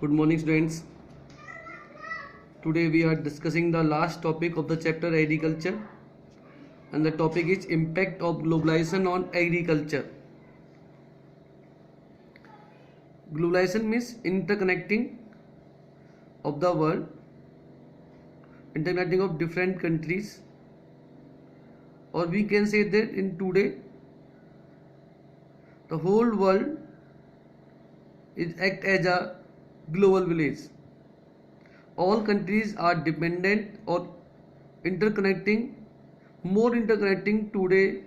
Good morning, students. Today we are discussing the last topic of the chapter agriculture, and the topic is impact of globalization on agriculture. Globalization means interconnecting of the world, interconnecting of different countries, or we can say that in today the whole world is act as a global village. All countries are dependent or interconnecting, more interconnecting today.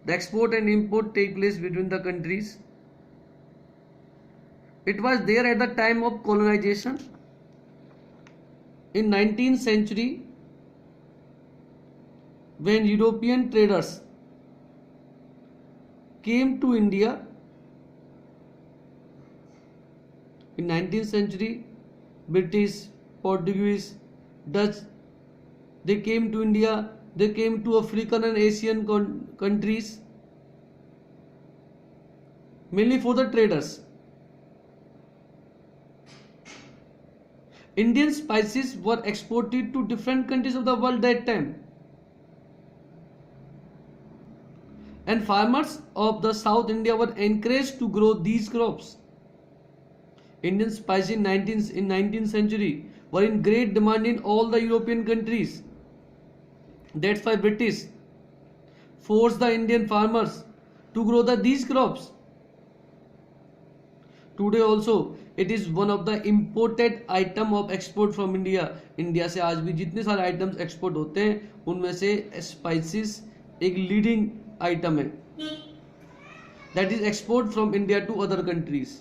The export and import take place between the countries. It was there at the time of colonization. In 19th century, when European traders came to India, in 19th century, British, Portuguese, Dutch, they came to India, they came to African and Asian countries, mainly for the traders. Indian spices were exported to different countries of the world that time. And farmers of the South India were encouraged to grow these crops. Indian spices in 19th century were in great demand in all the European countries. That's why British forced the Indian farmers to grow these crops. Today also it is one of the imported item of export from India. India से आज भी जितने सारे items export होते हैं उनमें से spices एक लीडिंग आइटम है. That is export from India to other countries.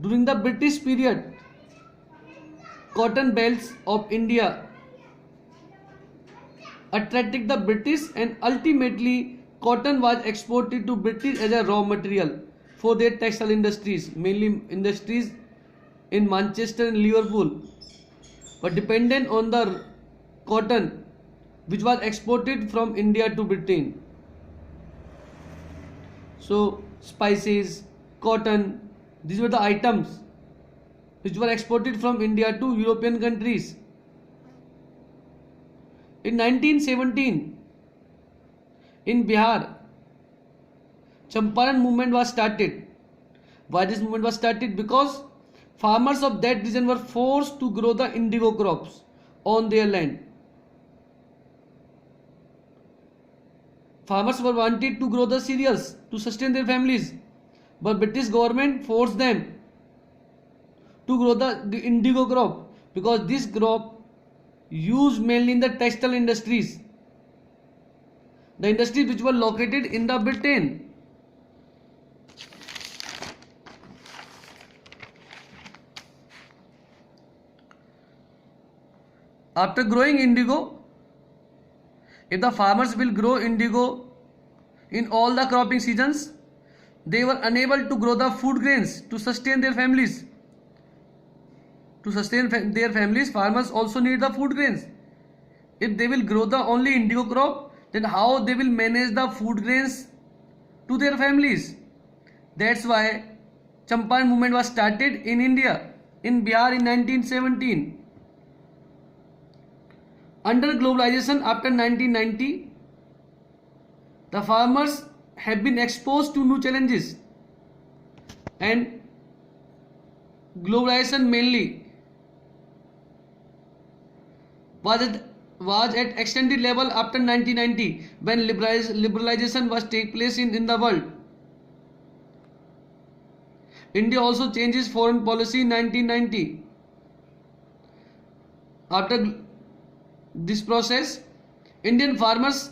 During the British period, cotton belts of India attracted the British, and ultimately cotton was exported to British as a raw material for their textile industries, mainly industries in Manchester and Liverpool were dependent on the cotton which was exported from India to Britain. So spices, cotton, these were the items which were exported from India to European countries. In 1917, in Bihar, Champaran movement was started. Why this movement was started? Because farmers of that region were forced to grow the indigo crops on their land. Farmers were wanted to grow the cereals to sustain their families, but British government forced them to grow the indigo crop because this crop used mainly in the textile industries, the industries which were located in the Britain. After growing indigo, if the farmers will grow indigo in all the cropping seasons, they were unable to grow the food grains to sustain their families. To sustain their families, farmers also need the food grains. If they will grow the only indigo crop, then how they will manage the food grains to their families? That's why Champaran movement was started in India, in Bihar in 1917. Under globalization after 1990, the farmers have been exposed to new challenges, and globalization mainly was at extended level after 1990 when liberalization was take place in the world. India also changes foreign policy in 1990. After this process, Indian farmers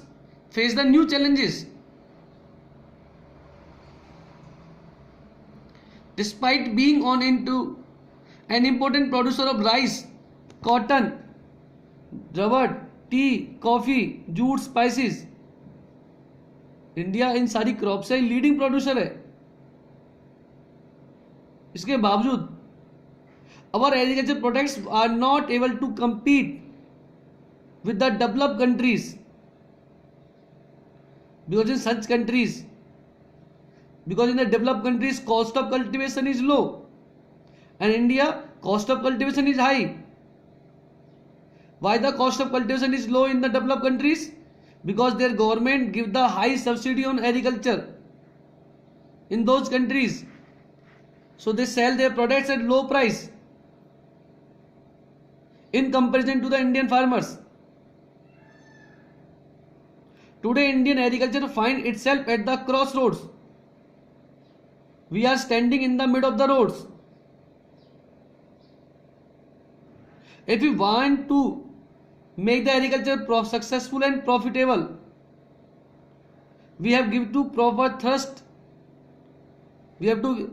face the new challenges. Despite being on into an important producer of rice, cotton, rubber, tea, coffee, jute, spices, India in सारी crop से leading producer है. इसके बावजूद our agriculture products are not able to compete with the developed countries, because in such countries Because in the developed countries, cost of cultivation is low. And India, cost of cultivation is high. Why the cost of cultivation is low in the developed countries? Because their government give the high subsidy on agriculture in those countries. So they sell their products at low price in comparison to the Indian farmers. Today Indian agriculture finds itself at the crossroads. We are standing in the middle of the roads. If we want to make the agriculture successful and profitable, we have give to proper thrust. We have to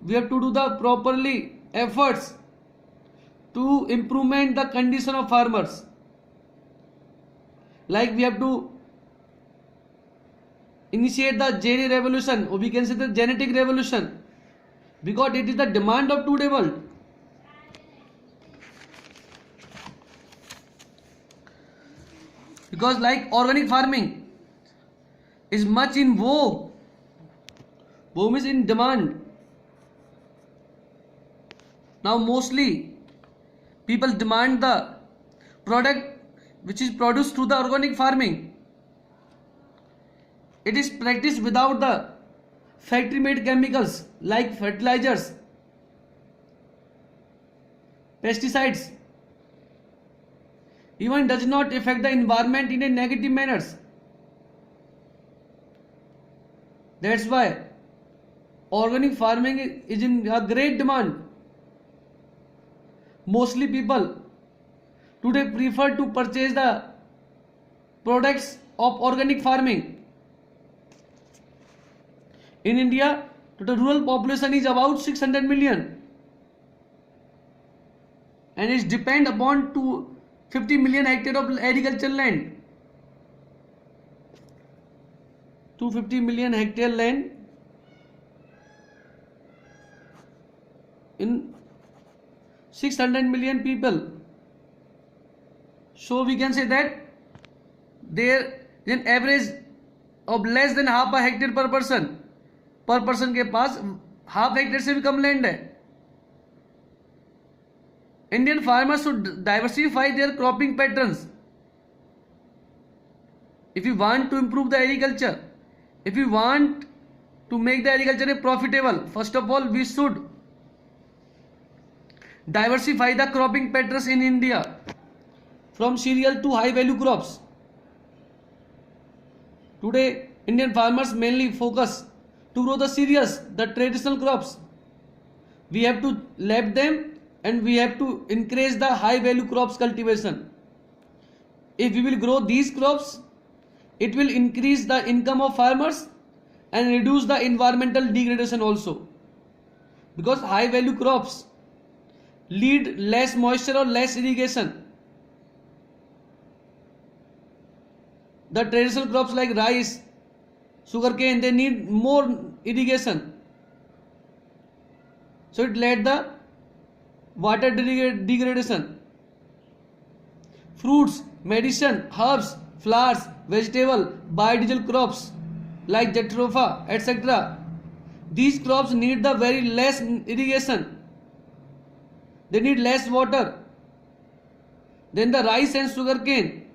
do the properly efforts to improvement the condition of farmers. Like we have to initiate the JD revolution, or we can say the genetic revolution, because it is the demand of today world. Because like organic farming is much in vogue. Boom is in demand. Now mostly people demand the product which is produced through the organic farming. It is practiced without the factory made chemicals like fertilizers, pesticides. Even does not affect the environment in a negative manners. That's why organic farming is in a great demand. Mostly people today prefer to purchase the products of organic farming. In India, the rural population is about 600 million and it depends upon 250 million hectares of agricultural land. 250 million hectare land in 600 million people. So we can say that there is an average of less than half a hectare per person. पर person के पास half hectare से भी कम land है. Indian farmers should diversify their cropping patterns. If you want to improve the agriculture, if you want to make the agriculture profitable, first of all we should diversify the cropping patterns in India from cereal to high value crops. Today Indian farmers mainly focus to grow the cereals, the traditional crops. We have to lap them and we have to increase the high value crops cultivation. If we will grow these crops, it will increase the income of farmers and reduce the environmental degradation also. Because high value crops need less moisture or less irrigation. The traditional crops like rice, sugarcane, they need more irrigation. So it led the water degradation. Fruits, medicine, herbs, flowers, vegetable, biodiesel crops like jatropha, etc. These crops need the very less irrigation. They need less water than the rice and sugarcane.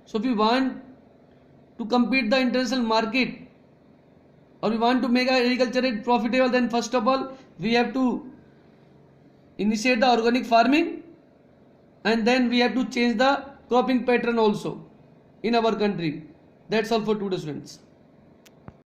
So if we want to compete the international market or we want to make our agriculture profitable, then first of all we have to initiate the organic farming and then we have to change the cropping pattern also in our country. That's all for today, students.